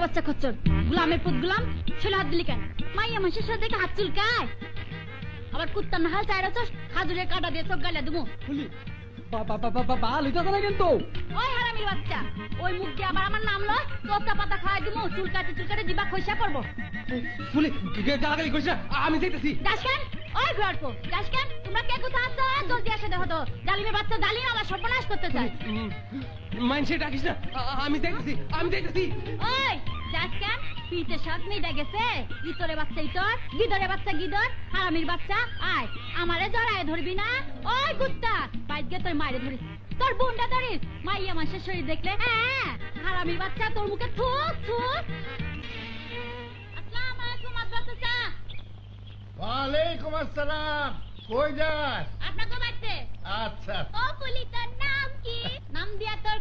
বাচ্চা খচ্চর, গোলামের পুত গোলাম, ছেলে হাত দিলি কেন? মাইয়া মানুষের সাথে দেখে হাত চুলকায়। আবার কুত্তার নাহাল চাই রাখছস, খাজুরের কাটা দিয়ে চোখ গাইলা দেবো। ওই হারামির বাচ্চা, ওই মুখ দিয়ে আবার আমার নাম লয়, তোতা পাতা খাওয়াই দিবো, চুলকাতে চুলকাতে দিবা খইসা পড়বো। আমি দেখতেছি। যাস কেন? ওই গল্প যাস কেন? তোমরা কে কোথায় আসছো? জলদি আসে দেখো তো, জালিমের বাচ্চা জালিম আমার সর্বনাশ করতে চায়। মাইনসে ডাকিস না, আমি দেখতেছি, আমি দেখতেছি। ওই যাস কেন? পিঠে সব মেয়েটা গেছে, ইতরে বাচ্চা ইতর, গিদরে বাচ্চা গিদর, হারামির বাচ্চা আয়, আমারে জড়ায় ধরবি না। ওই কুত্তা বাইক গিয়ে তোর মায়ের ধরিস, তোর বোনটা ধরিস। মাইয়া মানুষের শরীর দেখলে হ্যাঁ, হারামির বাচ্চা তোর মুখে থুক থুক। আসসালামু আলাইকুম আব্বাসা। ওয়ালাইকুম আসসালাম। কই যাস? আপনাকে বাড়তে। আচ্ছা। ও পুলি, তোর নাম কি? নাম দিয়া তোর